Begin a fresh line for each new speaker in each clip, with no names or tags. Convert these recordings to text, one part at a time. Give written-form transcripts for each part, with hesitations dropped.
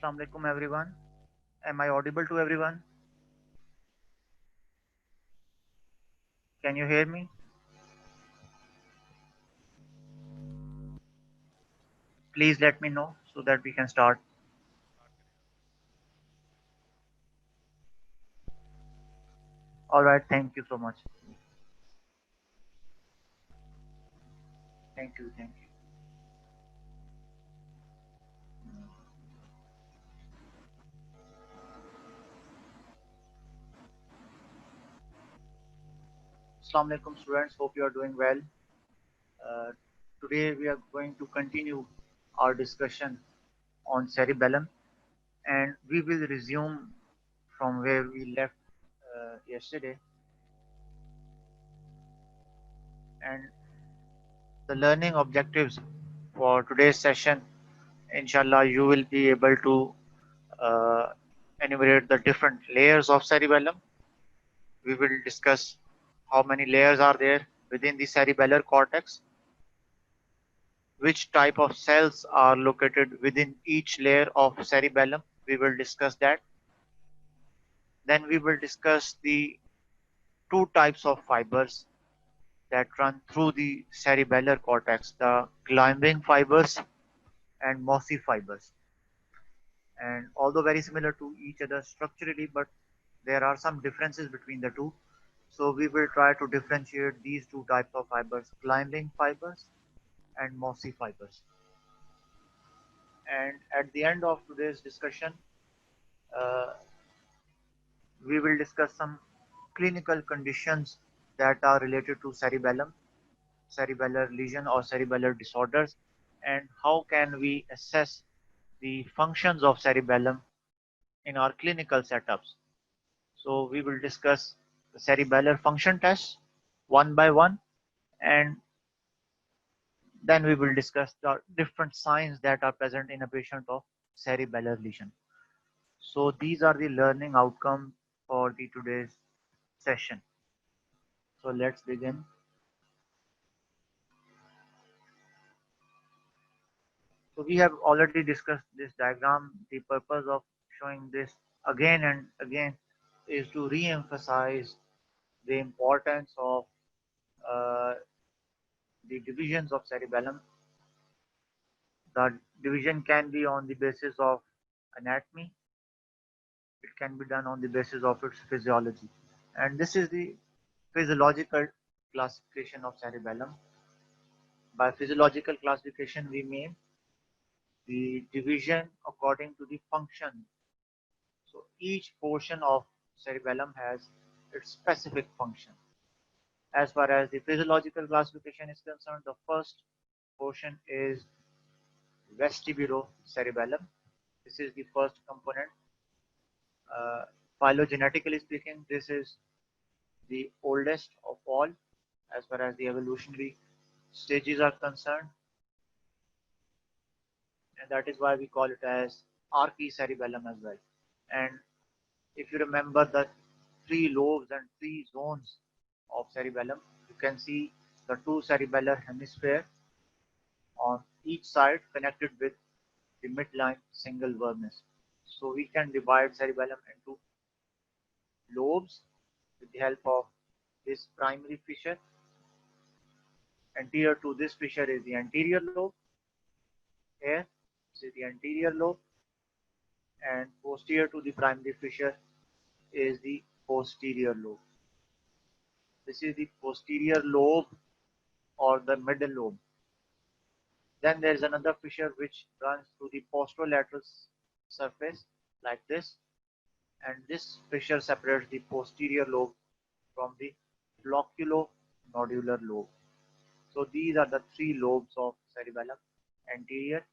Assalamu alaikum everyone. Am I audible to everyone? Can you hear me? Please let me know so that we can start. All right, thank you so much. Thank you, thank you. Assalamu alaikum students, hope you are doing well. Uh, Today we are going to continue our discussion on cerebellum and we will resume from where we left yesterday. And the learning objectives for today's session, inshallah, you will be able to uh, enumerate the different layers of cerebellum. We will discuss how many layers are there within the cerebellar cortex, which type of cells are located within each layer of cerebellum. We will discuss that. Then we will discuss the two types of fibers that run through the cerebellar cortex, the climbing fibers and mossy fibers. And although very similar to each other structurally, but there are some differences between the two. So we will try to differentiate these two types of fibers, climbing fibers and mossy fibers. And at the end of today's discussion, uh, we will discuss some clinical conditions that are related to cerebellum, cerebellar lesion or cerebellar disorders, and how can we assess the functions of cerebellum in our clinical setups. So we will discuss the cerebellar function tests one by one, and then we will discuss the different signs that are present in a patient of cerebellar lesion. So these are the learning outcomes for the today's session. So let's begin. So we have already discussed this diagram. The purpose of showing this again and again is to re-emphasize the importance of uh, the divisions of cerebellum. The division can be on the basis of anatomy. It can be done on the basis of its physiology. And this is the physiological classification of cerebellum. By physiological classification, we mean the division according to the function. So each portion of cerebellum has its specific function. As far as the physiological classification is concerned, the first portion is vestibulocerebellum. This is the first component. Uh, Phylogenetically speaking, this is the oldest of all as far as the evolutionary stages are concerned, and that is why we call it as archicerebellum as well. And if you remember the three lobes and three zones of cerebellum, you can see the two cerebellar hemisphere on each side connected with the midline single vermis. So we can divide cerebellum into lobes with the help of this primary fissure. Anterior to this fissure is the anterior lobe. Here, this is the anterior lobe, and posterior to the primary fissure is the posterior lobe. This is the posterior lobe or the middle lobe. Then there is another fissure which runs through the posterolateral surface like this, and this fissure separates the posterior lobe from the flocculonodular lobe. So these are the three lobes of cerebellum: anterior,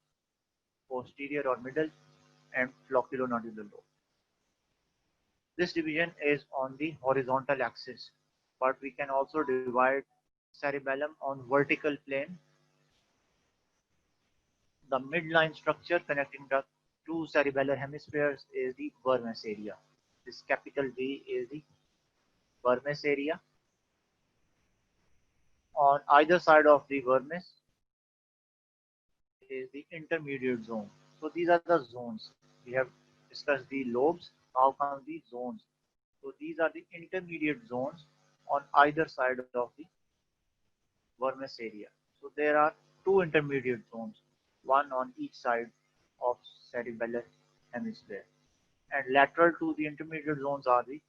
posterior or middle, and flocculonodular lobe. This division is on the horizontal axis, but we can also divide cerebellum on vertical plane. The midline structure connecting the two cerebellar hemispheres is the vermis area. This capital V is the vermis area. On either side of the vermis is the intermediate zone. So these are the zones. We have discussed the lobes. Now come the zones. So these are the intermediate zones on either side of the vermis area. So there are two intermediate zones, one on each side of cerebellar hemisphere. And lateral to the intermediate zones are the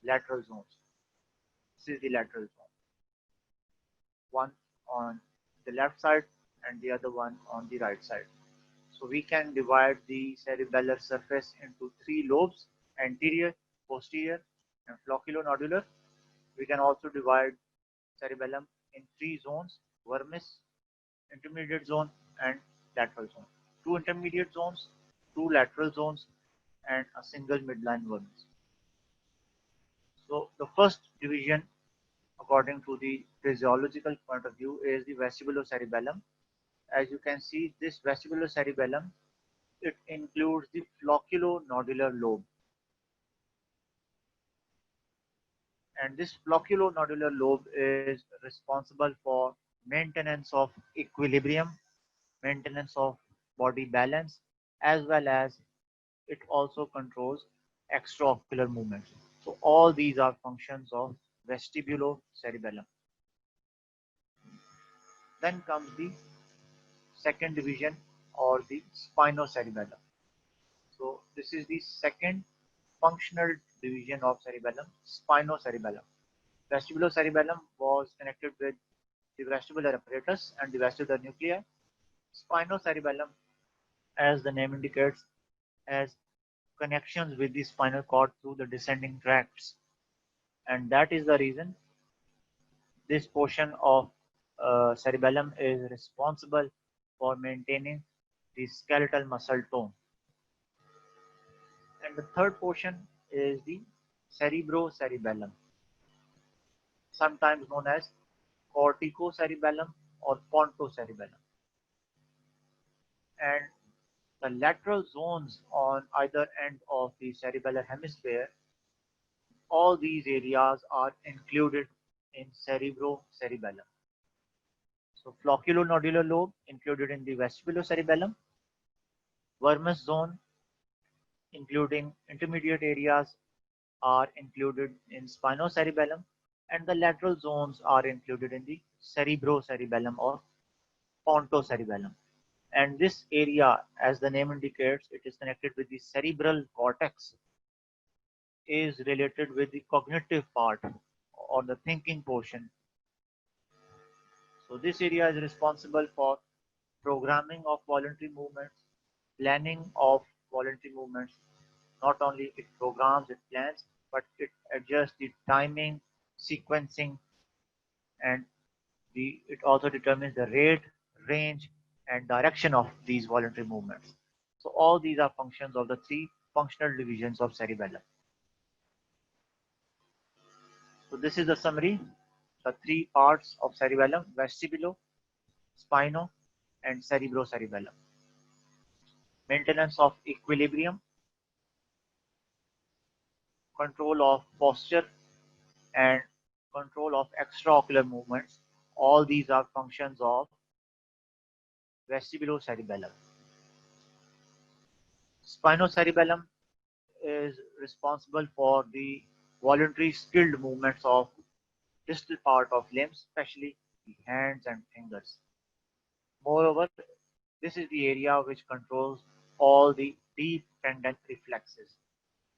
lateral zones. This is the lateral zone. One on the left side and the other one on the right side. So we can divide the cerebellar surface into three lobes: anterior, posterior, and flocculonodular. We can also divide cerebellum in three zones: vermis, intermediate zone, and lateral zone. Two intermediate zones, two lateral zones, and a single midline vermis. So the first division, according to the physiological point of view, is the vestibulocerebellum. As you can see, this vestibulocerebellum, it includes the flocculonodular lobe. And this flocculonodular lobe is responsible for maintenance of equilibrium, maintenance of body balance, as well as it also controls extraocular movements. So all these are functions of vestibulocerebellum. Then comes the second division, or the spinocerebellum. So this is the second functional division of cerebellum, spinocerebellum. Vestibulocerebellum was connected with the vestibular apparatus and the vestibular nuclei. Spinocerebellum, as the name indicates, has connections with the spinal cord through the descending tracts. And that is the reason this portion of cerebellum is responsible for maintaining the skeletal muscle tone. And the third portion is the cerebrocerebellum, sometimes known as corticocerebellum or pontocerebellum. And the lateral zones on either end of the cerebellar hemisphere, all these areas are included in cerebrocerebellum. So flocculonodular lobe included in the vestibulocerebellum, vermis zone including intermediate areas are included in spinocerebellum, and the lateral zones are included in the cerebrocerebellum or pontocerebellum. And this area, as the name indicates, it is connected with the cerebral cortex, is related with the cognitive part or the thinking portion. So this area is responsible for programming of voluntary movements, planning of voluntary movements. Not only it programs, it plans, but it adjusts the timing, sequencing, and it also determines the rate, range, and direction of these voluntary movements. So all these are functions of the three functional divisions of cerebellum. So this is the summary: the three parts of cerebellum: vestibulo, spino, and cerebrocerebellum. Maintenance of equilibrium, control of posture, and control of extraocular movements. All these are functions of vestibulocerebellum. Spinocerebellum is responsible for the voluntary skilled movements of distal part of limbs, especially the hands and fingers. Moreover, this is the area which controls all the deep tendon reflexes.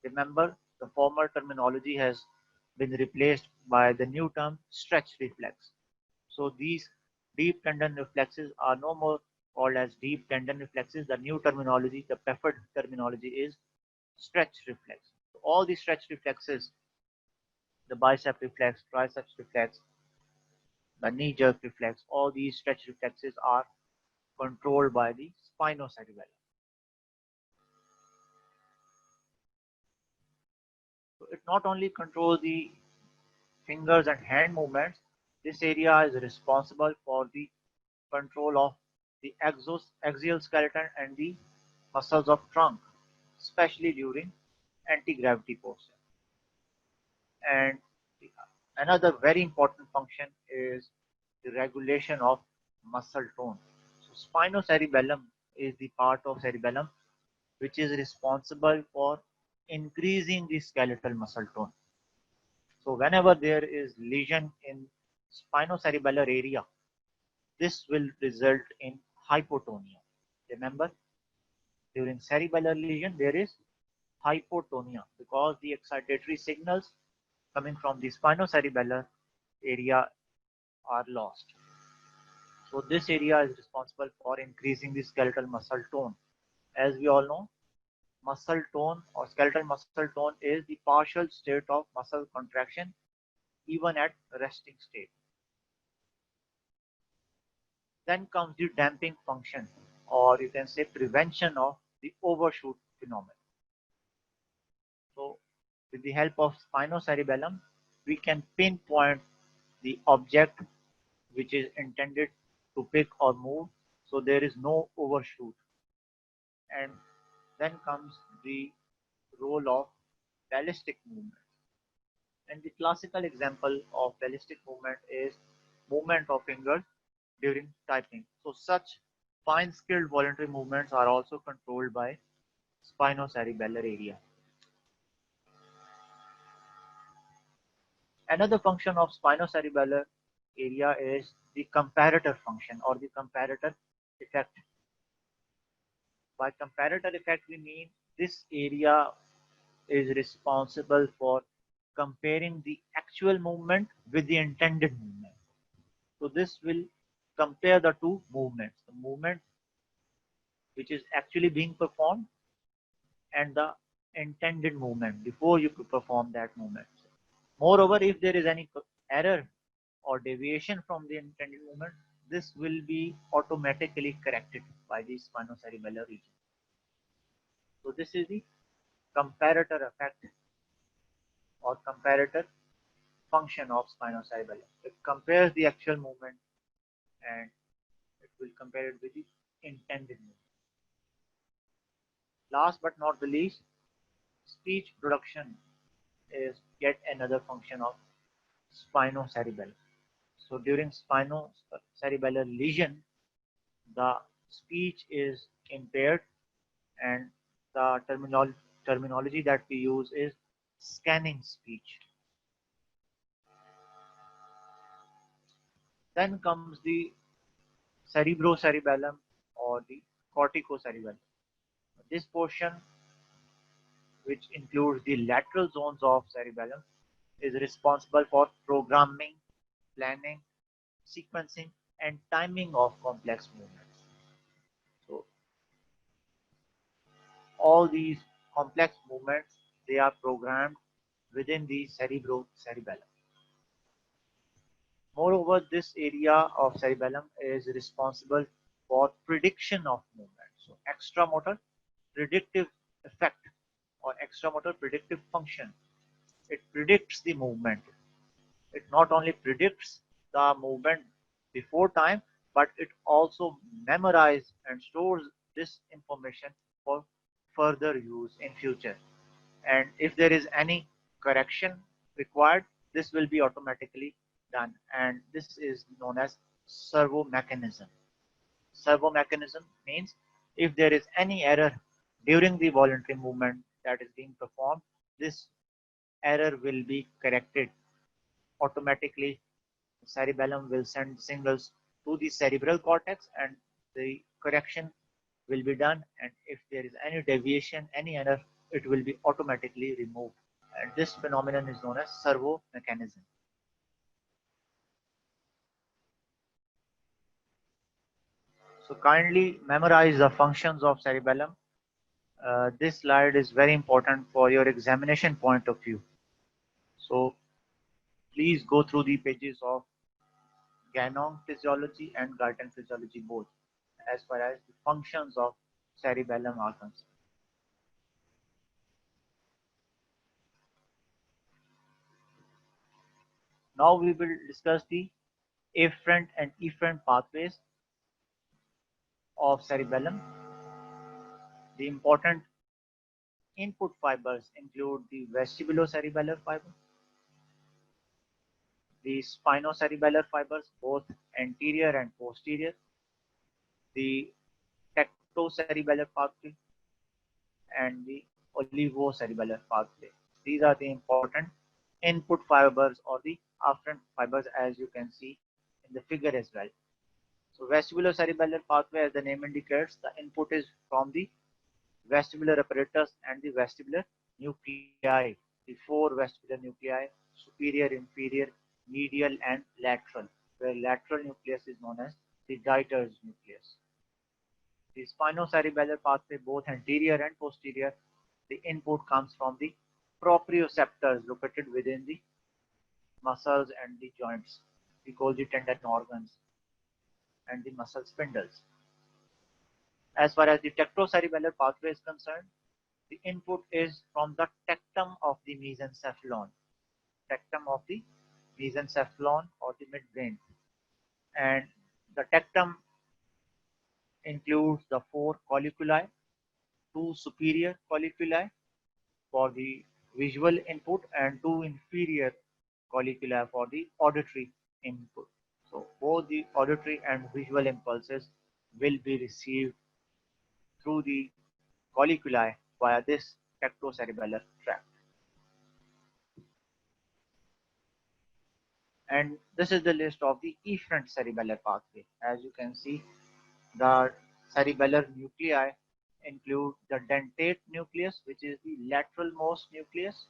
Remember, the former terminology has been replaced by the new term stretch reflex. So these deep tendon reflexes are no more called as deep tendon reflexes. The new terminology, the preferred terminology, is stretch reflex. So all these stretch reflexes, the bicep reflex, triceps reflex, the knee jerk reflex, all these stretch reflexes are controlled by the spinocerebellum. So it not only controls the fingers and hand movements, this area is responsible for the control of the axial skeleton and the muscles of trunk, especially during anti-gravity posture. And another very important function is the regulation of muscle tone. So spinocerebellum is the part of cerebellum which is responsible for increasing the skeletal muscle tone. So whenever there is lesion in spinocerebellar area, this will result in hypotonia. Remember, during cerebellar lesion, there is hypotonia because the excitatory signals coming from the spinocerebellar area are lost. So this area is responsible for increasing the skeletal muscle tone. As we all know, muscle tone or skeletal muscle tone is the partial state of muscle contraction even at resting state. Then comes the damping function, or you can say prevention of the overshoot phenomenon. So with the help of spinocerebellum, we can pinpoint the object which is intended to pick or move, so there is no overshoot. And then comes the role of ballistic movement. And the classical example of ballistic movement is movement of fingers during typing. So such fine skilled voluntary movements are also controlled by spinocerebellar area. Another function of spinocerebellar area is the comparator function or the comparator effect. By comparator effect, we mean this area is responsible for comparing the actual movement with the intended movement. So this will compare the two movements, the movement which is actually being performed and the intended movement before you perform that movement. Moreover, if there is any error or deviation from the intended movement, this will be automatically corrected by the spinocerebellar region. So this is the comparator effect or comparator function of spinocerebellum. It compares the actual movement and it will compare it with the intended movement. Last but not the least, speech production is yet another function of spinocerebellum. So during spinocerebellar lesion, the speech is impaired and the terminology that we use is scanning speech. Then comes the cerebrocerebellum or the corticocerebellum. This portion, which includes the lateral zones of cerebellum, is responsible for programming, planning, sequencing, and timing of complex movements. So all these complex movements, they are programmed within the cerebrocerebellum. Moreover, this area of cerebellum is responsible for prediction of movement. So extramotor predictive effect or extramotor predictive function. It predicts the movement. It not only predicts the movement before time, but it also memorizes and stores this information for further use in future. And if there is any correction required, this will be automatically done. And this is known as servo mechanism. Servo mechanism means if there is any error during the voluntary movement that is being performed, this error will be corrected automatically. The cerebellum will send signals to the cerebral cortex and the correction will be done, and if there is any deviation, any error, it will be automatically removed. And this phenomenon is known as servo mechanism. So kindly memorize the functions of cerebellum. This slide is very important for your examination point of view. So please go through the pages of Ganong physiology and Garten physiology both as far as the functions of cerebellum are concerned. Now we will discuss the afferent and efferent pathways of cerebellum. The important input fibers include the vestibulocerebellar fiber, the spinocerebellar fibers, both anterior and posterior, the tectocerebellar pathway, and the olivocerebellar pathway. These are the important input fibers or the afferent fibers, as you can see in the figure as well. So vestibulocerebellar pathway, as the name indicates, the input is from the vestibular apparatus and the vestibular nuclei, the four vestibular nuclei, superior, inferior, medial, and lateral, where lateral nucleus is known as the Dieter's nucleus. The spinocerebellar pathway, both anterior and posterior, the input comes from the proprioceptors located within the muscles and the joints, the Golgi tendon organs, and the muscle spindles. As far as the tectocerebellar pathway is concerned, the input is from the tectum of the mesencephalon, or the midbrain, and the tectum includes the four colliculi, two superior colliculi for the visual input and two inferior colliculi for the auditory input. So both the auditory and visual impulses will be received through the colliculi via this tectocerebellar tract. And this is the list of the efferent cerebellar pathway. As you can see, the cerebellar nuclei include the dentate nucleus, which is the lateralmost nucleus.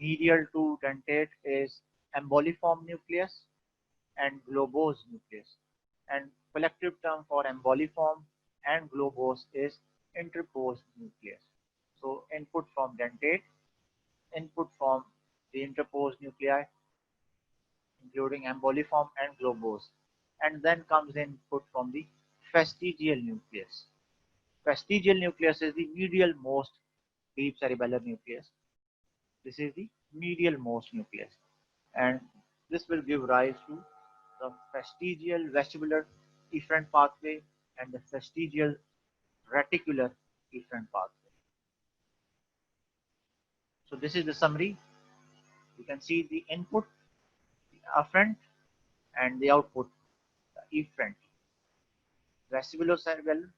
Medial to dentate is emboliform nucleus and globose nucleus. And collective term for emboliform and globose is interposed nucleus. So input from dentate, input from the interposed nuclei, including emboliform and globose, and then comes input from the fastigial nucleus. Fastigial nucleus is the medial most deep cerebellar nucleus. This is the medial most nucleus, and this will give rise to the fastigial vestibular efferent pathway and the fastigial reticular efferent pathway. So this is the summary. You can see the input, the afferent, and the output, the efferent. Vestibulocerebellar,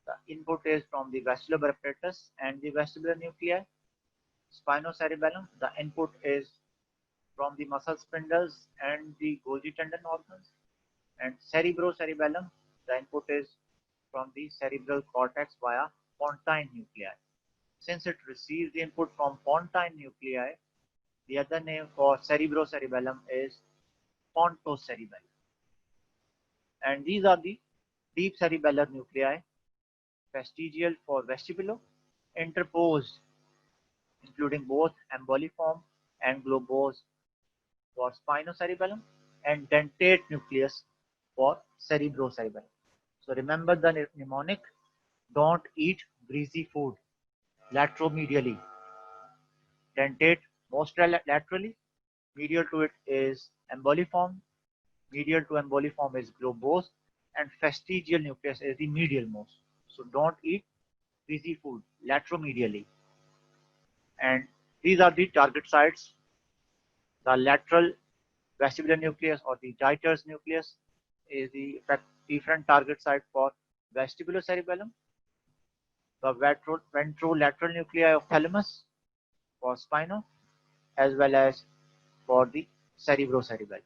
the input is from the vestibular apparatus and the vestibular nuclei. Spinocerebellum, the input is from the muscle spindles and the Golgi tendon organs. And cerebrocerebellum, the input is from the cerebral cortex via pontine nuclei. Since it receives the input from pontine nuclei, the other name for cerebrocerebellum is pontocerebellum. And these are the deep cerebellar nuclei: fastigial for vestibulo, interposed, including both emboliform and globose for spinocerebellum, and dentate nucleus for cerebrocerebellum. So remember the mnemonic: don't eat greasy food. Lateromedially, dentate most laterally, medial to it is emboliform, medial to emboliform is globose, and fastigial nucleus is the medial most. So don't eat greasy food lateromedially. And these are the target sites: the lateral vestibular nucleus or the Dieter's nucleus is the efferent target site for vestibulocerebellum, the ventrolateral nuclei of thalamus for spinal, as well as for the cerebrocerebellum.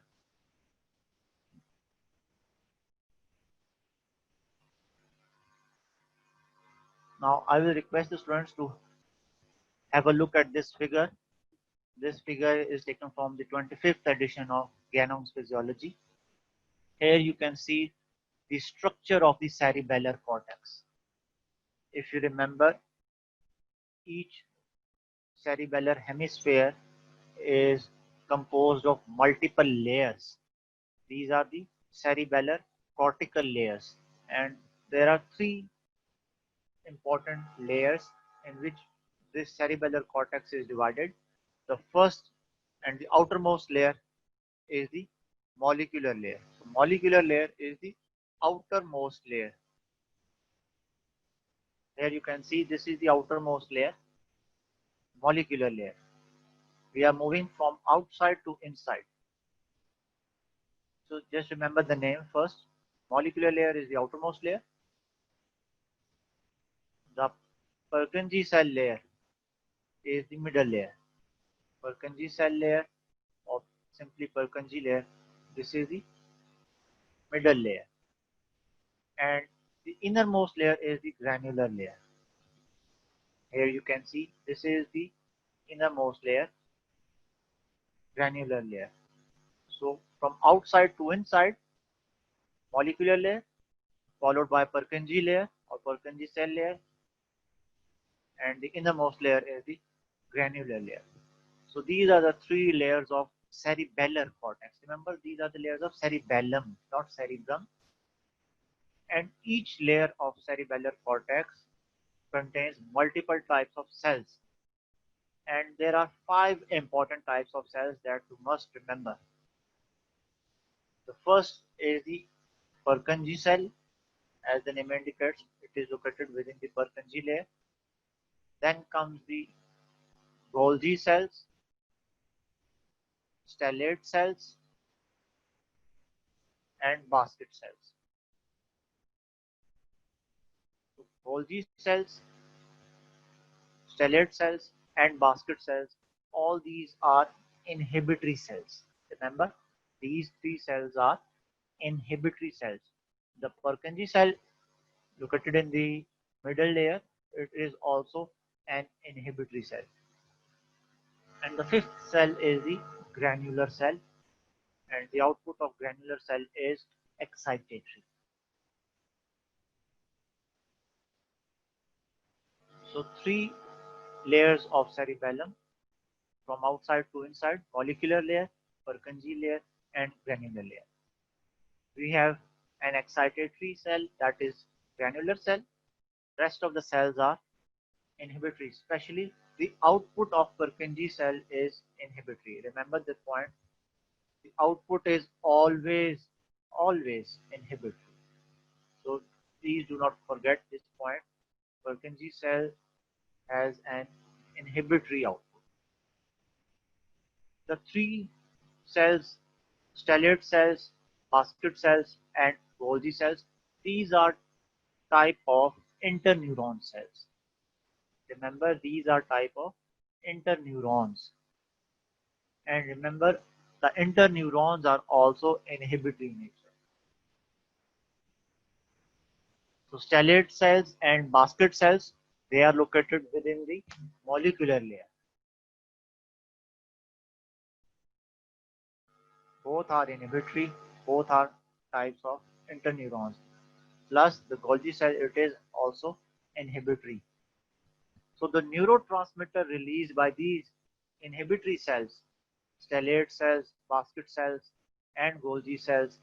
Now I will request the students to have a look at this figure. This figure is taken from the 25th edition of Ganong's Physiology. Here you can see the structure of the cerebellar cortex. If you remember, each cerebellar hemisphere is composed of multiple layers. These are the cerebellar cortical layers, and there are three important layers in which this cerebellar cortex is divided. The first and the outermost layer is the molecular layer. So molecular layer is the outermost layer. There you can see this is the outermost layer, molecular layer. We are moving from outside to inside. So just remember the name first. Molecular layer is the outermost layer. The Purkinje cell layer is the middle layer. Purkinje cell layer, or simply Purkinje layer, this is the middle layer. And the innermost layer is the granular layer. Here you can see this is the innermost layer, granular layer. So from outside to inside, molecular layer, followed by Purkinje layer or Purkinje cell layer, and the innermost layer is the granular layer. So these are the three layers of cerebellar cortex. Remember, these are the layers of cerebellum, not cerebrum. And each layer of cerebellar cortex contains multiple types of cells. And there are 5 important types of cells that you must remember. The first is the Purkinje cell. As the name indicates, it is located within the Purkinje layer. Then comes the Golgi cells, stellate cells, and basket cells. So Golgi cells, stellate cells, and basket cells, all these are inhibitory cells. Remember, these 3 cells are inhibitory cells. The Purkinje cell located in the middle layer, it is also an inhibitory cell. And the 5th cell is the granular cell, and the output of granular cell is excitatory. So 3 layers of cerebellum, from outside to inside: molecular layer, Purkinje layer, and granular layer. We have an excitatory cell, that is granular cell. Rest of the cells are inhibitory, especially the output of Purkinje cell is inhibitory. Remember this point. The output is always inhibitory. So please do not forget this point. Purkinje cell has an inhibitory output. The 3 cells, stellate cells, basket cells, and Golgi cells, these are type of interneuron cells. Remember, these are type of interneurons. And remember, the interneurons are also inhibitory in nature. So stellate cells and basket cells, they are located within the molecular layer. Both are inhibitory, both are types of interneurons. Plus the Golgi cell, it is also inhibitory. So the neurotransmitter released by these inhibitory cells, stellate cells, basket cells, and Golgi cells,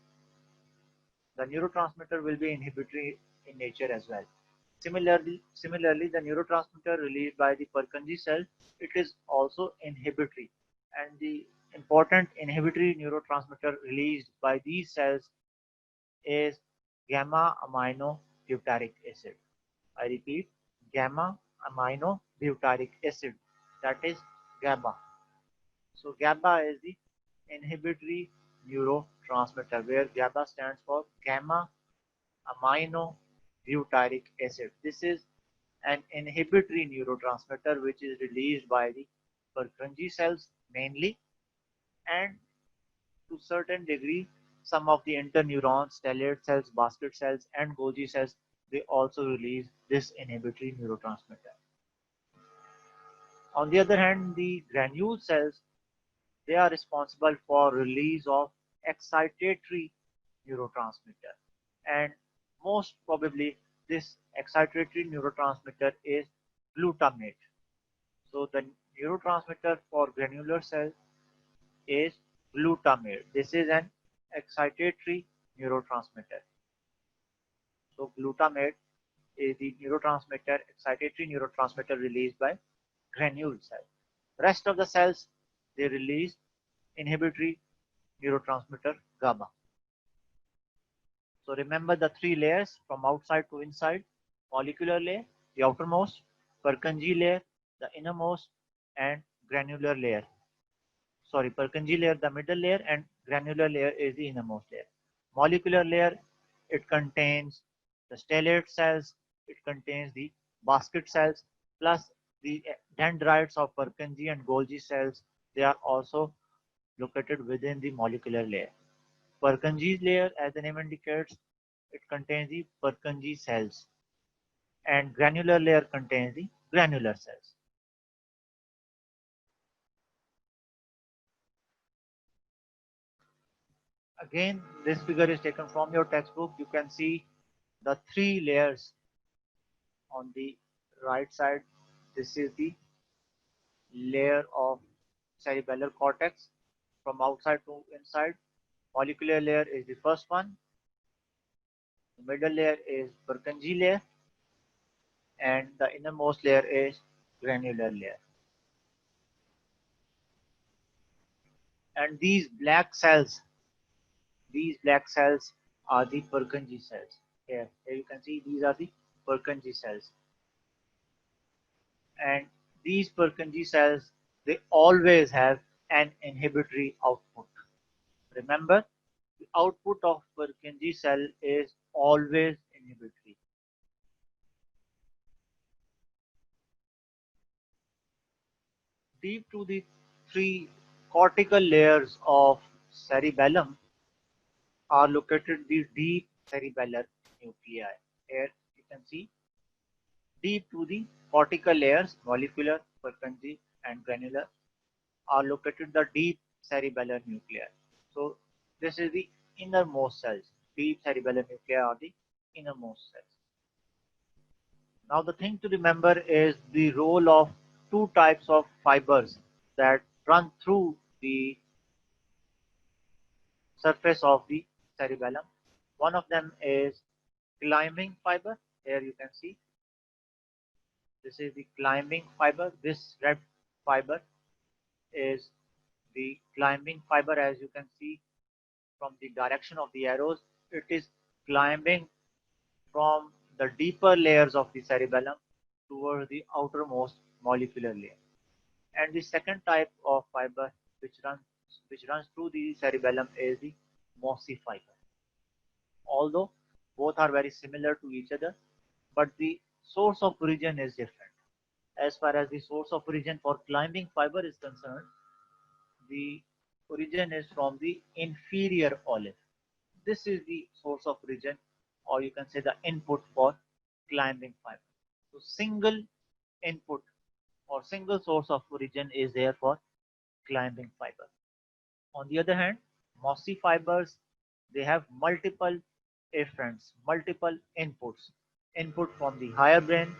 the neurotransmitter will be inhibitory in nature as well. Similarly, the neurotransmitter released by the Purkinje cell, it is also inhibitory. And the important inhibitory neurotransmitter released by these cells is gamma amino butyric acid. I repeat, gamma amino butyric acid, that is GABA. So GABA is the inhibitory neurotransmitter, where GABA stands for gamma amino butyric acid. This is an inhibitory neurotransmitter which is released by the Purkinje cells mainly, and to certain degree some of the interneurons, stellate cells, basket cells, and Golgi cells, they also release this inhibitory neurotransmitter. On the other hand, the granule cells, they are responsible for release of excitatory neurotransmitter, and most probably this excitatory neurotransmitter is glutamate. So the neurotransmitter for granular cell is glutamate. This is an excitatory neurotransmitter. So glutamate is the neurotransmitter, excitatory neurotransmitter released by granule cell. Rest of the cells, they release inhibitory neurotransmitter GABA. So remember the 3 layers from outside to inside: molecular layer, the outermost; Purkinje layer, the innermost; and granular layer. Sorry, Purkinje layer, the middle layer, and granular layer is the innermost layer. Molecular layer, it contains the stellate cells, it contains the basket cells, plus the dendrites of Purkinje and Golgi cells, they are also located within the molecular layer. Purkinje layer, as the name indicates, it contains the Purkinje cells, and granular layer contains the granular cells. Again, this figure is taken from your textbook. You can see the three layers on the right side. This is the layer of cerebellar cortex from outside to inside. Molecular layer is the first one. The middle layer is Purkinje layer, and the innermost layer is granular layer. And these black cells are the Purkinje cells. Here you can see these are the Purkinje cells. And these Purkinje cells, they always have an inhibitory output. Remember, the output of Purkinje cell is always inhibitory. Deep to the three cortical layers of cerebellum are located the deep cerebellar nuclei. Here you can see deep to the cortical layers, molecular, Purkinje, and granular, are located the deep cerebellar nuclei. So this is the innermost cells. Deep cerebellar nuclei are the innermost cells. Now the thing to remember is the role of two types of fibers that run through the surface of the cerebellum. One of them is climbing fiber. Here you can see this is the climbing fiber. This red fiber is the climbing fiber, as you can see from the direction of the arrows. It is climbing from the deeper layers of the cerebellum towards the outermost molecular layer. And the second type of fiber which runs through the cerebellum is the mossy fiber. Although both are very similar to each other, but the source of origin is different. As far as the source of origin for climbing fiber is concerned, the origin is from the inferior olive. This is the source of origin, or you can say the input for climbing fiber. So single input or single source of origin is there for climbing fiber. On the other hand, mossy fibers, they have multiple afferents, multiple inputs. Input from the higher brain,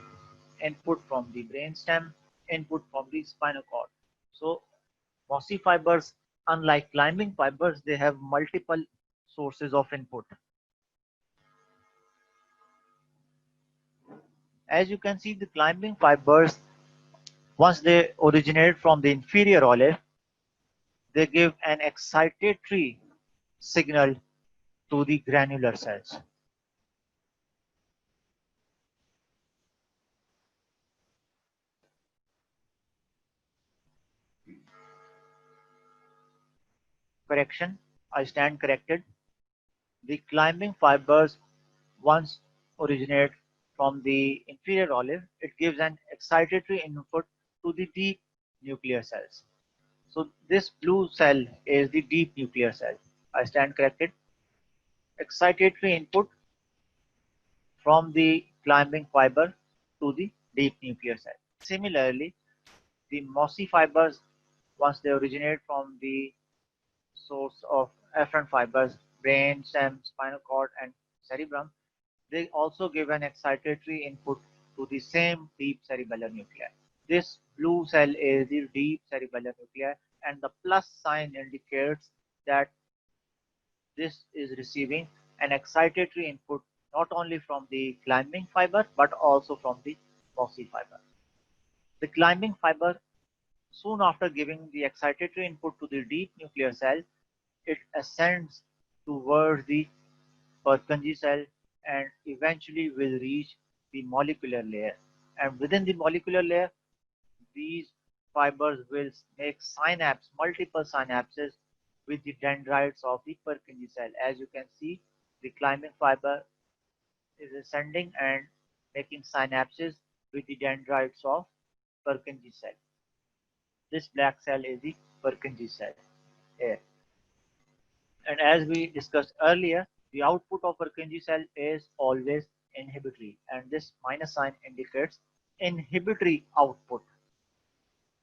input from the brainstem, input from the spinal cord. So mossy fibers, unlike climbing fibers, they have multiple sources of input. As you can see, the climbing fibers, once they originate from the inferior olive, they give an excitatory signal to the granular cells. Correction, I stand corrected. The climbing fibers, once originate from the inferior olive, it gives an excitatory input to the deep nuclear cells. So this blue cell is the deep nuclear cell. I stand corrected. Excitatory input from the climbing fiber to the deep nuclear cell. Similarly, the mossy fibers, once they originate from the source of afferent fibers, brain, stem, spinal cord, and cerebrum, they also give an excitatory input to the same deep cerebellar nuclei. This blue cell is the deep cerebellar nuclei, and the plus sign indicates that this is receiving an excitatory input not only from the climbing fiber but also from the mossy fiber. The climbing fiber, soon after giving the excitatory input to the deep nuclear cell, it ascends towards the Purkinje cell and eventually will reach the molecular layer. And within the molecular layer, these fibers will make multiple synapses with the dendrites of the Purkinje cell. As you can see, the climbing fiber is ascending and making synapses with the dendrites of Purkinje cell. This black cell is the Purkinje cell here. And as we discussed earlier, the output of Purkinje cell is always inhibitory, and this minus sign indicates inhibitory output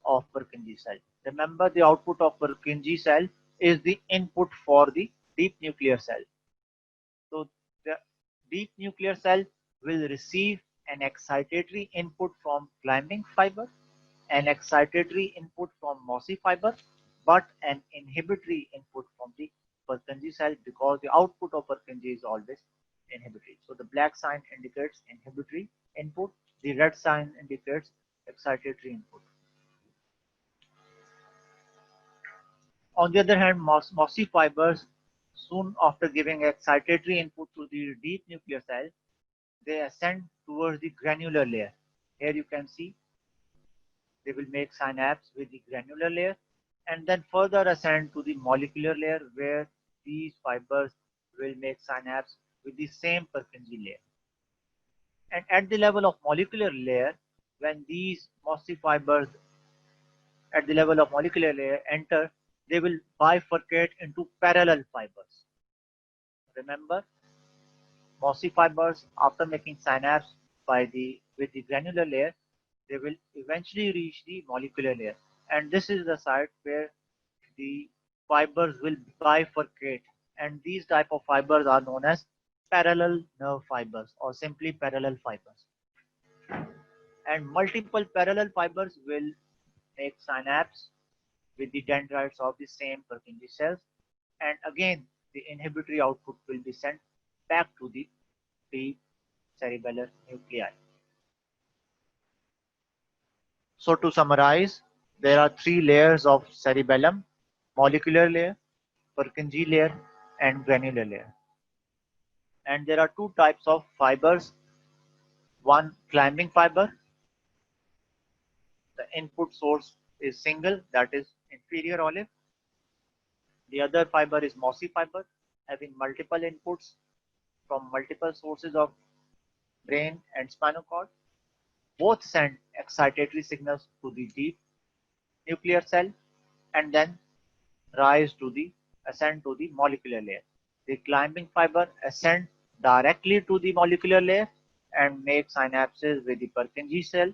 of Purkinje cell. Remember, the output of Purkinje cell is the input for the deep nuclear cell. So the deep nuclear cell will receive an excitatory input from climbing fiber, an excitatory input from mossy fiber, but an inhibitory input from the Purkinje cell, because the output of Purkinje is always inhibitory. So the black sign indicates inhibitory input, the red sign indicates excitatory input. On the other hand, mossy fibers, soon after giving excitatory input to the deep nuclear cell, they ascend towards the granular layer. Here you can see they will make synapse with the granular layer and then further ascend to the molecular layer, where these fibers will make synapse with the same Purkinje layer. And at the level of molecular layer, when these mossy fibers at the level of molecular layer enter, they will bifurcate into parallel fibers. Remember, mossy fibers, after making synapse with the granular layer, they will eventually reach the molecular layer. And this is the site where the fibers will bifurcate. And these type of fibers are known as parallel nerve fibers or simply parallel fibers. And multiple parallel fibers will make synapse with the dendrites of the same Purkinje cells. And again, the inhibitory output will be sent back to the deep cerebellar nuclei. So to summarize, there are three layers of cerebellum: molecular layer, Purkinje layer, and granular layer. And there are two types of fibers. One, climbing fiber. The input source is single, that is inferior olive. The other fiber is mossy fiber, having multiple inputs from multiple sources of brain and spinal cord. Both send excitatory signals to the deep nuclear cell and then rise to the ascend to the molecular layer. The climbing fiber ascend directly to the molecular layer and make synapses with the Purkinje cell,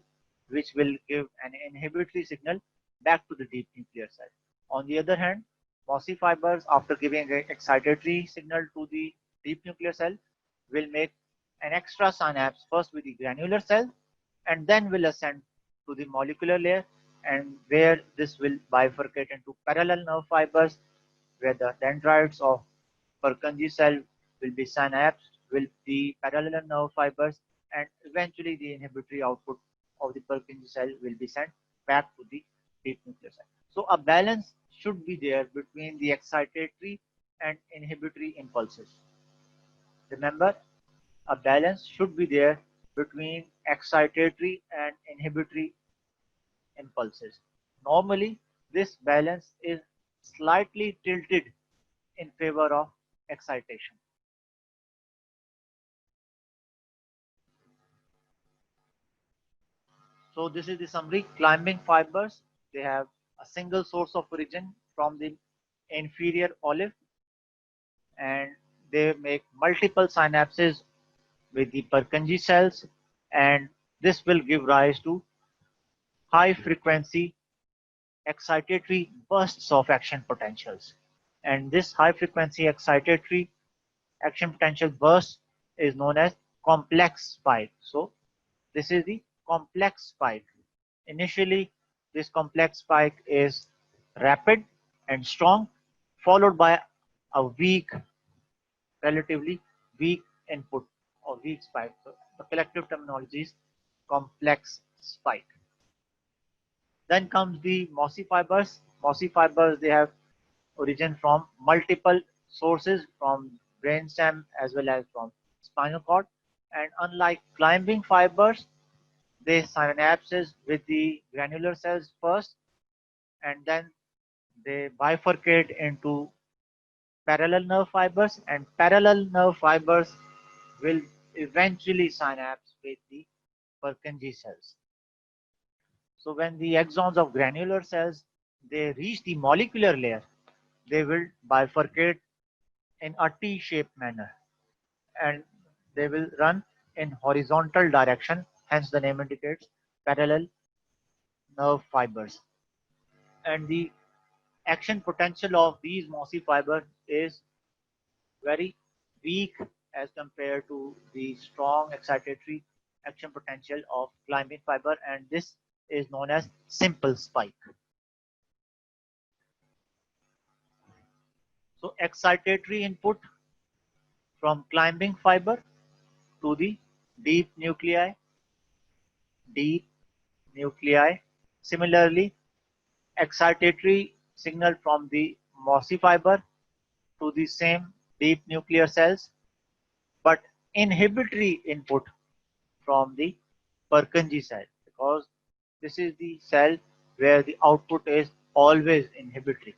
which will give an inhibitory signal back to the deep nuclear cell. On the other hand, mossy fibers, after giving an excitatory signal to the deep nuclear cell, will make an extra synapse first with the granular cell and then will ascend to the molecular layer, and where this will bifurcate into parallel nerve fibers, where the dendrites of Purkinje cell will be synapsed with the parallel nerve fibers, and eventually the inhibitory output of the Purkinje cell will be sent back to the deep nuclear cell. So a balance should be there between the excitatory and inhibitory impulses. Remember, a balance should be there between excitatory and inhibitory impulses. Normally, this balance is slightly tilted in favor of excitation. So this is the summary. Climbing fibers, they have a single source of origin from the inferior olive, and they make multiple synapses with the Purkinje cells, and this will give rise to high frequency excitatory bursts of action potentials. And this high frequency excitatory action potential burst is known as complex spike. So this is the complex spike. Initially, this complex spike is rapid and strong, followed by a weak, relatively weak input or weak spike. So the collective terminology is complex spike. Then comes the mossy fibers. Mossy fibers, they have origin from multiple sources, from brainstem as well as from spinal cord. And unlike climbing fibers, they synapses with the granular cells first, and then they bifurcate into parallel nerve fibers, and parallel nerve fibers will eventually synapse with the Purkinje cells. So when the axons of granular cells they reach the molecular layer, they will bifurcate in a T-shaped manner, and they will run in horizontal direction, hence the name indicates parallel nerve fibers. And the action potential of these mossy fibers is very weak as compared to the strong excitatory action potential of climbing fiber, and this is known as simple spike. So excitatory input from climbing fiber to the deep nuclei, deep nuclei. Similarly, excitatory signal from the mossy fiber to the same deep nuclear cells, but inhibitory input from the Purkinje cell, because this is the cell where the output is always inhibitory.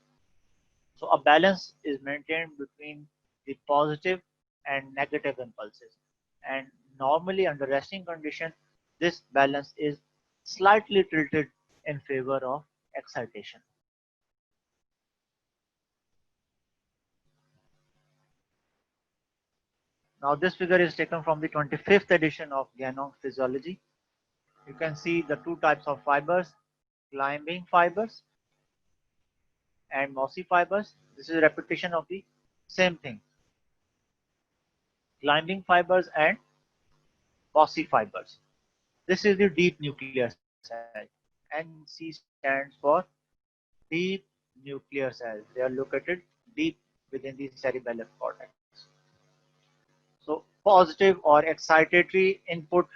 So a balance is maintained between the positive and negative impulses. And normally under resting condition, this balance is slightly tilted in favor of excitation. Now this figure is taken from the 25th edition of Ganong Physiology. You can see the two types of fibers, climbing fibers and mossy fibers. This is a repetition of the same thing. Climbing fibers and mossy fibers. This is the deep nuclear cell. NC stands for deep nuclear cells. They are located deep within the cerebellar cortex. So positive or excitatory input,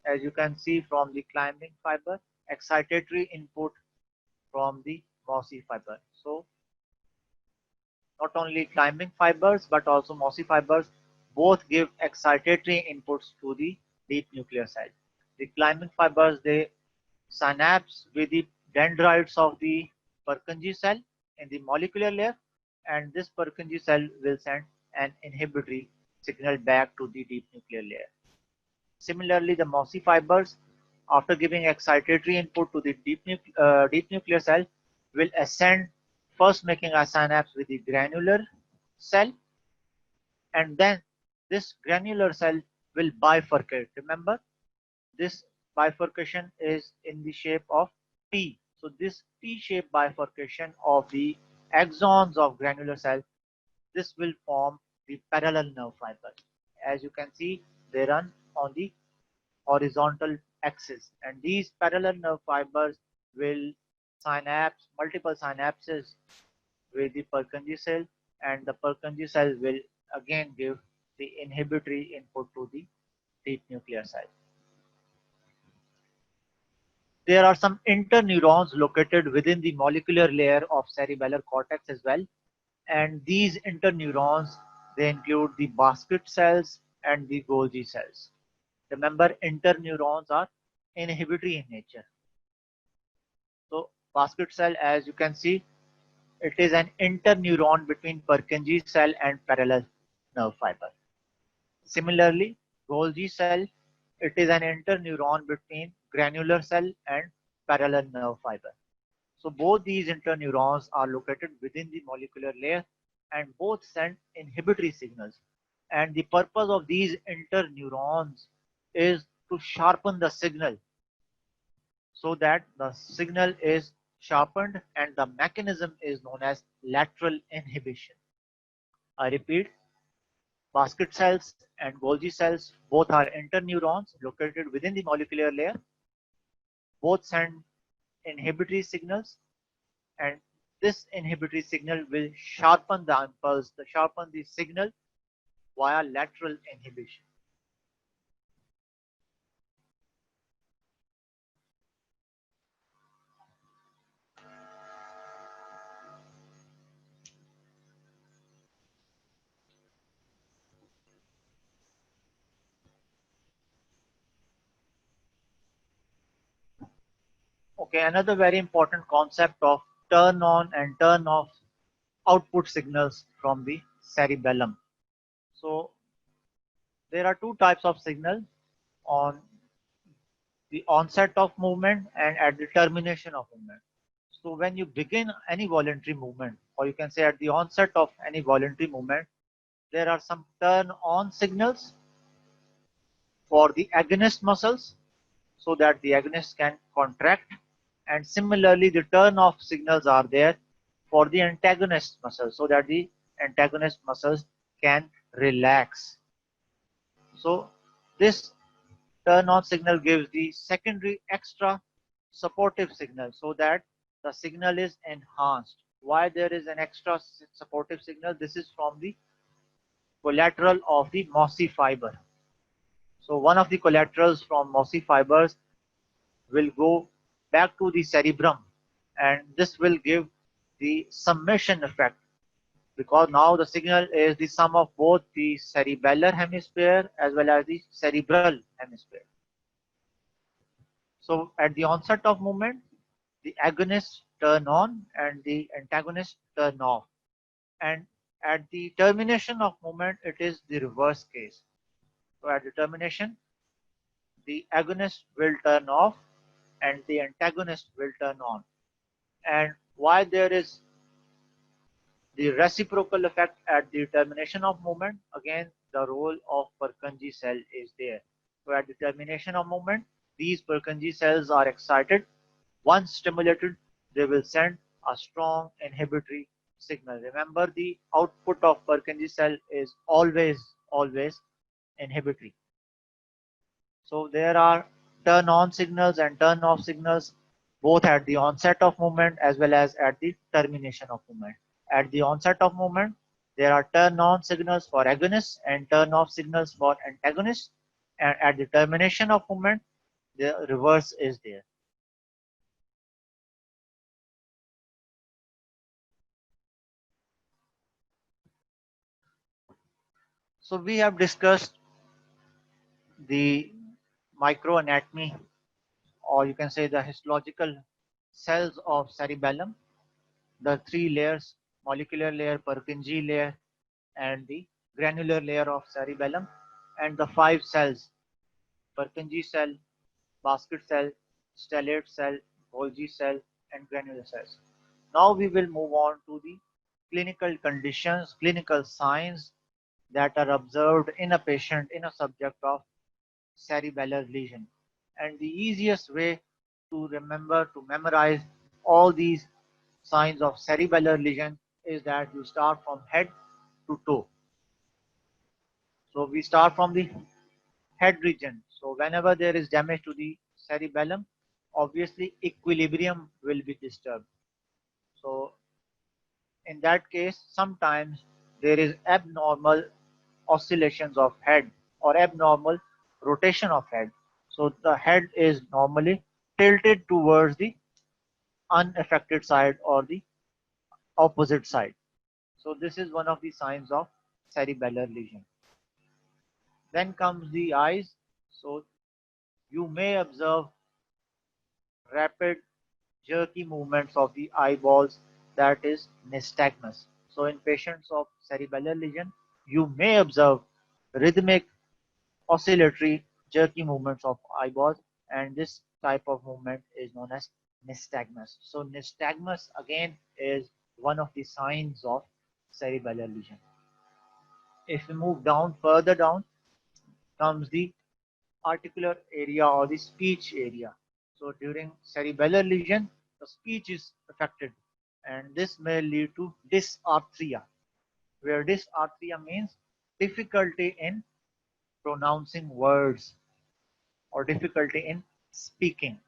as you can see from the climbing fiber, excitatory input from the mossy fiber. So not only climbing fibers but also mossy fibers both give excitatory inputs to the deep nuclear cell. The climbing fibers they synapse with the dendrites of the Purkinje cell in the molecular layer, and this Purkinje cell will send an inhibitory signal back to the deep nuclear layer. Similarly, the mossy fibers, after giving excitatory input to the deep nuclear cell, will ascend, first making a synapse with the granular cell, and then this granular cell will bifurcate. Remember, this bifurcation is in the shape of T. So this T-shaped bifurcation of the axons of granular cell, this will form the parallel nerve fiber. As you can see, they run on the horizontal axis, and these parallel nerve fibers will synapse multiple synapses with the Purkinje cell, and the Purkinje cell will again give the inhibitory input to the deep nuclear cell. There are some interneurons located within the molecular layer of cerebellar cortex as well, and these interneurons they include the basket cells and the Golgi cells. Remember, interneurons are inhibitory in nature. So basket cell, as you can see, it is an interneuron between Purkinje cell and parallel nerve fiber. Similarly, Golgi cell, it is an interneuron between granular cell and parallel nerve fiber. So both these interneurons are located within the molecular layer and both send inhibitory signals. And the purpose of these interneurons is to sharpen the signal so that the signal is sharpened, and the mechanism is known as lateral inhibition. I repeat, basket cells and Golgi cells both are interneurons located within the molecular layer. Both send inhibitory signals, and this inhibitory signal will sharpen the impulse, sharpen the signal via lateral inhibition. Okay, another very important concept of turn on and turn off output signals from the cerebellum. So there are two types of signal on the onset of movement and at the termination of movement. So when you begin any voluntary movement, or you can say at the onset of any voluntary movement, there are some turn on signals for the agonist muscles so that the agonist can contract, and similarly the turn off signals are there for the antagonist muscles so that the antagonist muscles can relax. So this turn on signal gives the secondary extra supportive signal so that the signal is enhanced. Why there is an extra supportive signal? This is from the collateral of the mossy fiber. So one of the collaterals from mossy fibers will go back to the cerebrum, and this will give the summation effect, because now the signal is the sum of both the cerebellar hemisphere as well as the cerebral hemisphere. So at the onset of movement, the agonist turn on and the antagonist turn off. And at the termination of movement, it is the reverse case. So at the termination, the agonist will turn off and the antagonist will turn on. And why there is the reciprocal effect at the termination of movement, again the role of Purkinje cell is there. So at the termination of movement, these Purkinje cells are excited. Once stimulated, they will send a strong inhibitory signal. Remember, the output of Purkinje cell is always inhibitory. So there are turn on signals and turn off signals both at the onset of movement as well as at the termination of movement. At the onset of movement, there are turn on signals for agonists and turn off signals for antagonists. And at the termination of movement, the reverse is there. So we have discussed the microanatomy, or you can say the histological cells of cerebellum, the three layers: molecular layer, Purkinje layer, and the granular layer of cerebellum, and the five cells: Purkinje cell, basket cell, stellate cell, Golgi cell, and granular cells. Now we will move on to the clinical conditions, clinical signs that are observed in a patient, in a subject of cerebellar lesion. And the easiest way to remember, to memorize all these signs of cerebellar lesion is that you start from head to toe. So we start from the head region. So whenever there is damage to the cerebellum, obviously equilibrium will be disturbed. So in that case, sometimes there is abnormal oscillations of head or abnormal rotation of head. So the head is normally tilted towards the unaffected side or the opposite side. So this is one of the signs of cerebellar lesion. Then comes the eyes. So you may observe rapid jerky movements of the eyeballs, that is nystagmus. So in patients of cerebellar lesion, you may observe rhythmic oscillatory jerky movements of eyeballs, and this type of movement is known as nystagmus. So nystagmus again is one of the signs of cerebellar lesion. If we move down, further down comes the articular area or the speech area. So during cerebellar lesion, the speech is affected, and this may lead to dysarthria, where dysarthria means difficulty in pronouncing words or difficulty in speaking.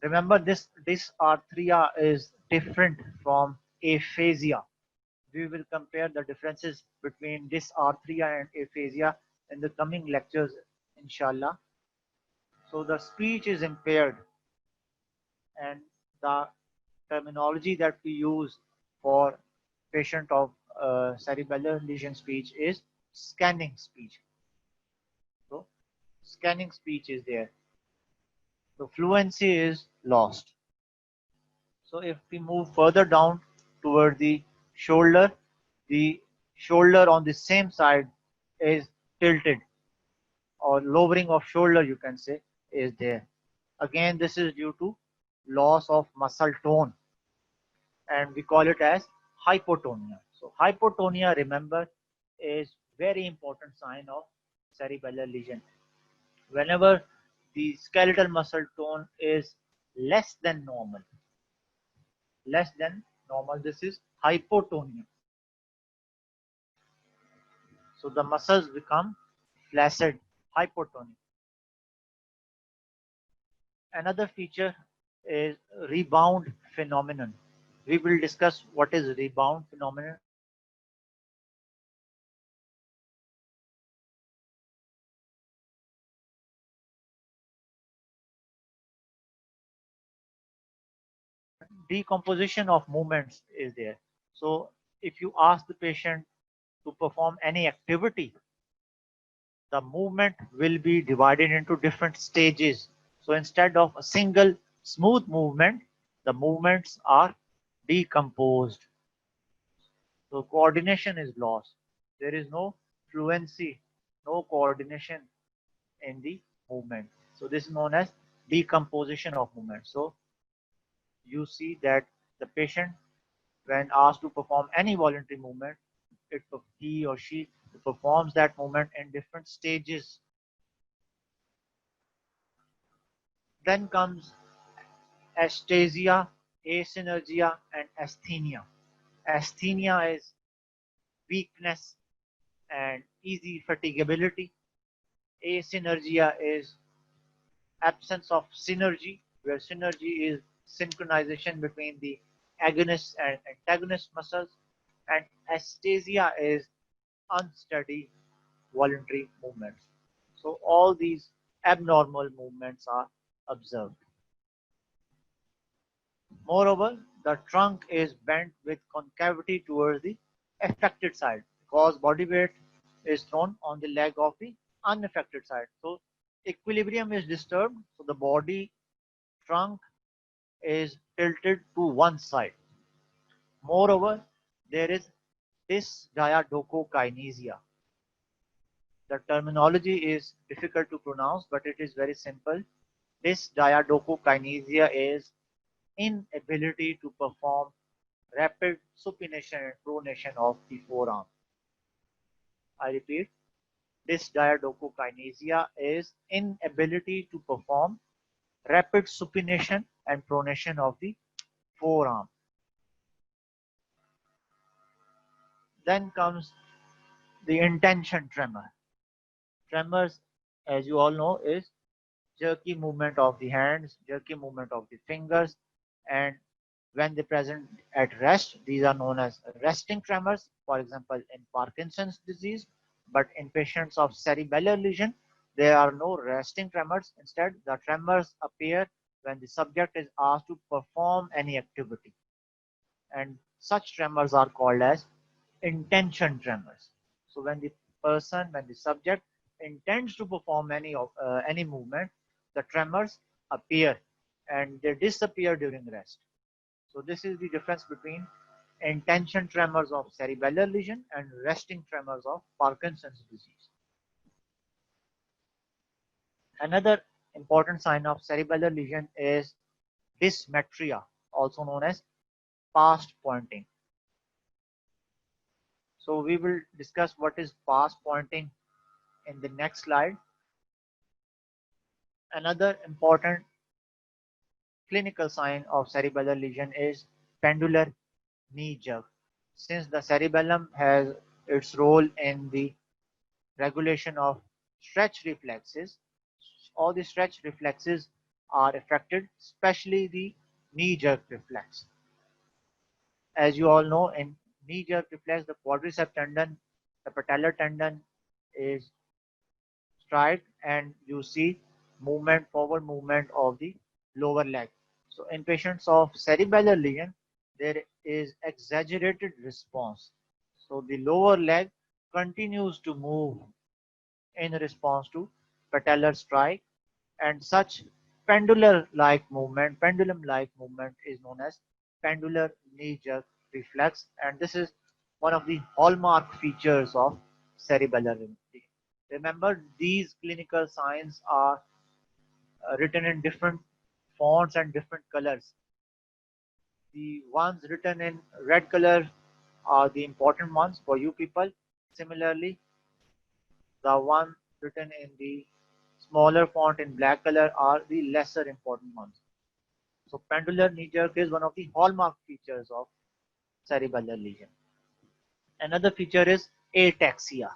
Remember, this dysarthria is different from aphasia. We will compare the differences between dysarthria and aphasia in the coming lectures, inshallah. So the speech is impaired, and the terminology that we use for patient of cerebellar lesion speech is scanning speech. So scanning speech is there. So fluency is lost. So if we move further down toward the shoulder on the same side is tilted, or lowering of shoulder, you can say, is there. Again, this is due to loss of muscle tone, and we call it as hypotonia. So hypotonia, remember, is very important sign of cerebellar lesion. Whenever the skeletal muscle tone is less than normal, this is hypotonia. So the muscles become flaccid, hypotonia. Another feature is rebound phenomenon. We will discuss what is rebound phenomenon. Decomposition of movements is there. So if you ask the patient to perform any activity, the movement will be divided into different stages. So instead of a single smooth movement, the movements are decomposed. So coordination is lost. There is no fluency, no coordination in the movement. So this is known as decomposition of movement. So you see that the patient, when asked to perform any voluntary movement, he or she performs that movement in different stages. Then comes astasia, asynergia, and asthenia. Asthenia is weakness and easy fatigability. Asynergia is absence of synergy, where synergy is synchronization between the agonist and antagonist muscles, and astasia is unsteady voluntary movements. So all these abnormal movements are observed. Moreover, the trunk is bent with concavity towards the affected side because body weight is thrown on the leg of the unaffected side. So equilibrium is disturbed, so the body trunk is tilted to one side. Moreover, there is dysdiadochokinesia. The terminology is difficult to pronounce, but it is very simple. Dysdiadochokinesia is inability to perform rapid supination and pronation of the forearm. I repeat, dysdiadochokinesia is inability to perform rapid supination and pronation of the forearm. Then comes the intention tremor. Tremors, as you all know, is jerky movement of the hands, jerky movement of the fingers, and when they present at rest, these are known as resting tremors, for example, in Parkinson's disease. But in patients of cerebellar lesion, there are no resting tremors. Instead, the tremors appear when the subject is asked to perform any activity. And such tremors are called as intention tremors. So when the subject intends to perform any movement, the tremors appear and they disappear during rest. So this is the difference between intention tremors of cerebellar lesion and resting tremors of Parkinson's disease. Another important sign of cerebellar lesion is dysmetria, also known as past pointing. So we will discuss what is past pointing in the next slide. Another important clinical sign of cerebellar lesion is pendular knee jerk. Since the cerebellum has its role in the regulation of stretch reflexes, all the stretch reflexes are affected, especially the knee jerk reflex. As you all know, in knee jerk reflex, the quadriceps tendon, the patellar tendon is strike and you see forward movement of the lower leg. So in patients of cerebellar lesion, there is exaggerated response. So the lower leg continues to move in response to patellar strike, and such pendulum-like movement is known as pendular knee jerk reflex, and this is one of the hallmark features of cerebellar Remember, these clinical signs are written in different fonts and different colors. The ones written in red color are the important ones for you people. Similarly, the one written in the smaller font in black color are the lesser important ones. So pendular knee jerk is one of the hallmark features of cerebellar lesion. Another feature is ataxia.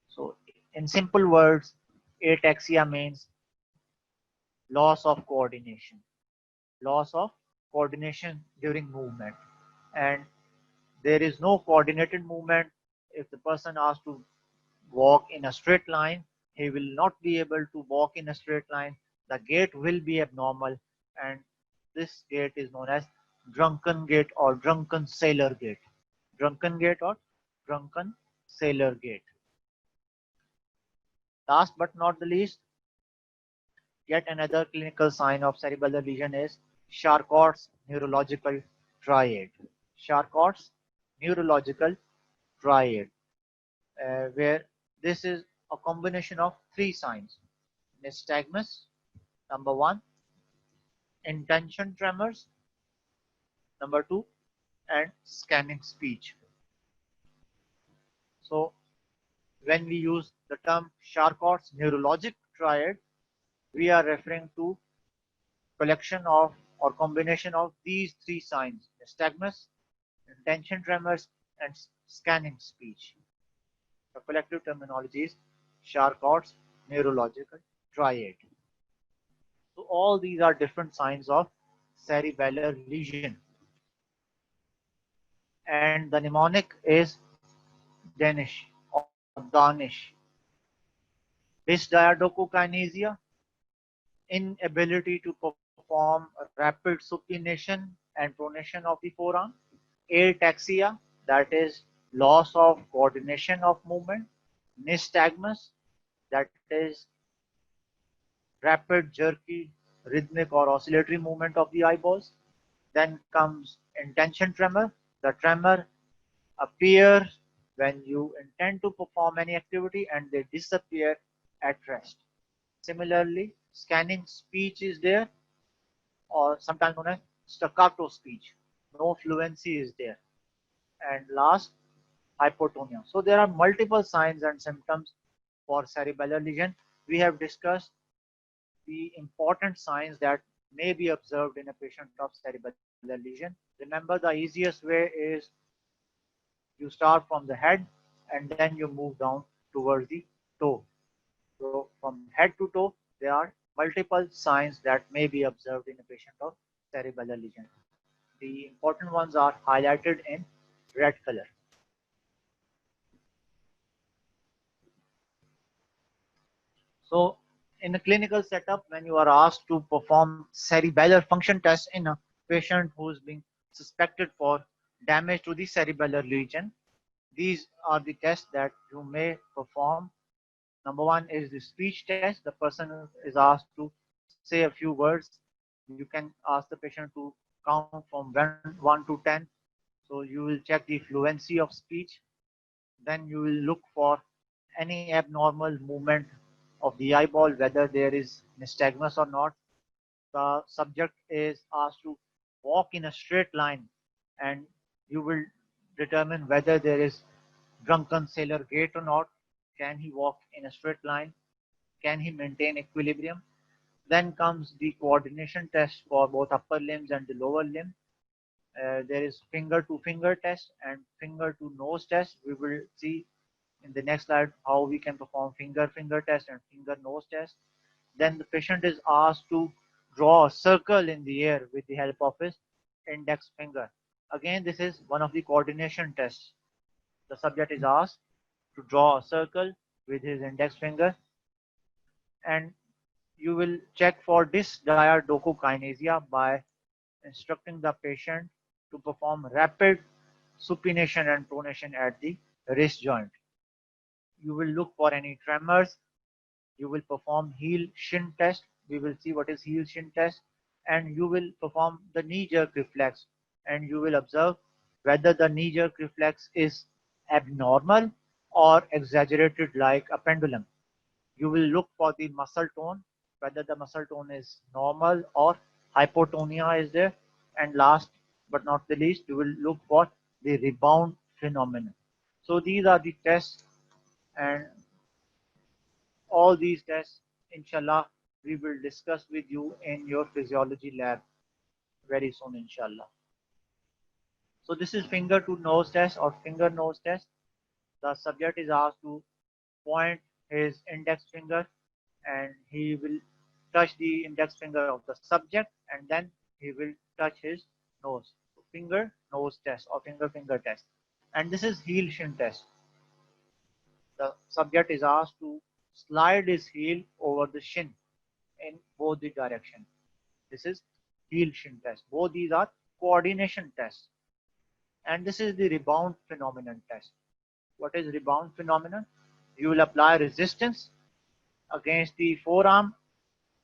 So in simple words, ataxia means loss of coordination. Loss of coordination during movement. And there is no coordinated movement. If the person asks to walk in a straight line, he will not be able to walk in a straight line. The gait will be abnormal, and this gait is known as drunken gait or drunken sailor gait. Drunken gait or drunken sailor gait. Last but not the least, yet another clinical sign of cerebellar lesion is Charcot's neurological triad. Charcot's neurological triad, where this is a combination of three signs: nystagmus, number one, intention tremors, number two, and scanning speech. So, when we use the term Charcot's neurologic triad, we are referring to collection of or combination of these three signs: nystagmus, intention tremors, and scanning speech. The collective terminology is Charcot's neurological triad. So all these are different signs of cerebellar lesion. And the mnemonic is Danish or Danish. Dysdiadochokinesia, inability to perform rapid supination and pronation of the forearm. Ataxia, that is loss of coordination of movement. Nystagmus, that is rapid, jerky, rhythmic or oscillatory movement of the eyeballs. Then comes intention tremor. The tremor appears when you intend to perform any activity and they disappear at rest. Similarly, scanning speech is there, or sometimes known as staccato speech. No fluency is there. And last, hypotonia. So there are multiple signs and symptoms for cerebellar lesion. We have discussed the important signs that may be observed in a patient of cerebellar lesion. Remember, the easiest way is you start from the head and then you move down towards the toe. So from head to toe, there are multiple signs that may be observed in a patient of cerebellar lesion. The important ones are highlighted in red color. So in a clinical setup, when you are asked to perform cerebellar function test in a patient who is being suspected for damage to the cerebellar region, these are the tests that you may perform. Number one is the speech test. The person is asked to say a few words. You can ask the patient to count from 1 to 10. So you will check the fluency of speech. Then you will look for any abnormal movement of the eyeball, whether there is nystagmus or not. The subject is asked to walk in a straight line, and you will determine whether there is drunken sailor gait or not. Can he walk in a straight line? Can he maintain equilibrium? Then comes the coordination test for both upper limbs and the lower limb. There is finger to finger test and finger to nose test. We will see in the next slide how we can perform finger test and finger nose test. Then the patient is asked to draw a circle in the air with the help of his index finger. Again, this is one of the coordination tests. The subject is asked to draw a circle with his index finger, and you will check for dysdiadochokinesia by instructing the patient to perform rapid supination and pronation at the wrist joint. You will look for any tremors. You will perform heel shin test. We will see what is heel shin test, and you will perform the knee jerk reflex, and you will observe whether the knee jerk reflex is abnormal or exaggerated like a pendulum. You will look for the muscle tone, whether the muscle tone is normal or hypotonia is there. And last but not the least, you will look for the rebound phenomenon. So these are the tests, and all these tests, inshallah, we will discuss with you in your physiology lab very soon, inshallah. So this is finger to nose test or finger nose test. The subject is asked to point his index finger, and he will touch the index finger of the subject, and then he will touch his nose. So finger nose test or finger test. And this is heel shin test. The subject is asked to slide his heel over the shin in both the direction. This is heel shin test. Both these are coordination tests. And this is the rebound phenomenon test. What is rebound phenomenon? You will apply resistance against the forearm,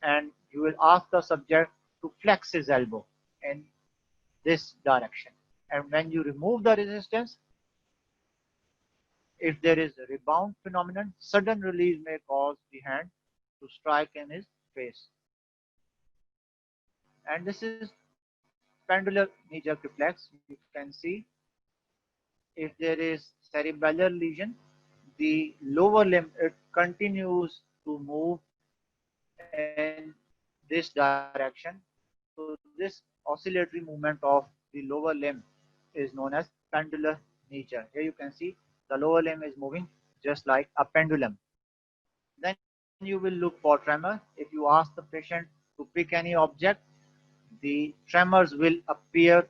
and you will ask the subject to flex his elbow in this direction. And when you remove the resistance, if there is a rebound phenomenon, sudden release may cause the hand to strike in his face. And this is pendular knee jerk reflex. You can see if there is cerebellar lesion, the lower limb it continues to move in this direction. So this oscillatory movement of the lower limb is known as pendular knee jerk. Here you can see the lower limb is moving just like a pendulum. Then you will look for tremor. If you ask the patient to pick any object, the tremors will appear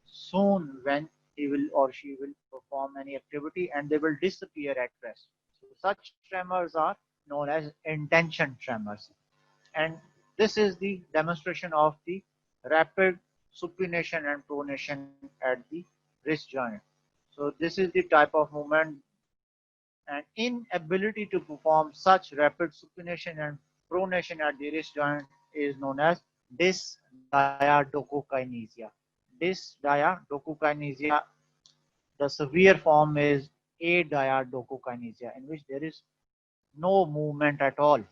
soon when he will or she will perform any activity, and they will disappear at rest. So such tremors are known as intention tremors. And this is the demonstration of the rapid supination and pronation at the wrist joint. So this is the type of movement, and inability to perform such rapid supination and pronation at the wrist joint is known as dysdiadochokinesia. Dysdiadochokinesia, the severe form is adiadochokinesia, in which there is no movement at all.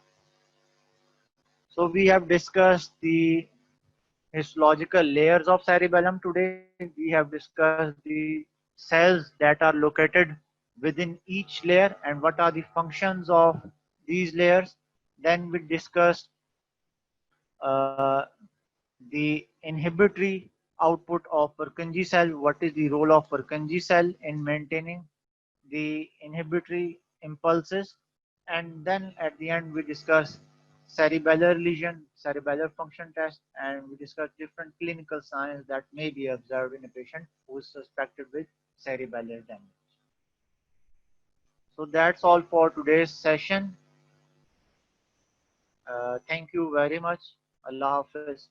So we have discussed the histological layers of cerebellum today. We have discussed the cells that are located within each layer and what are the functions of these layers. Then we discussed uh, the inhibitory output of Purkinje cell. What is the role of Purkinje cell in maintaining the inhibitory impulses? And then at the end we discuss cerebellar lesion, cerebellar function test, and we discuss different clinical signs that may be observed in a patient who is suspected with cerebellar damage. So that's all for today's session. Thank you very much. Allah Hafiz.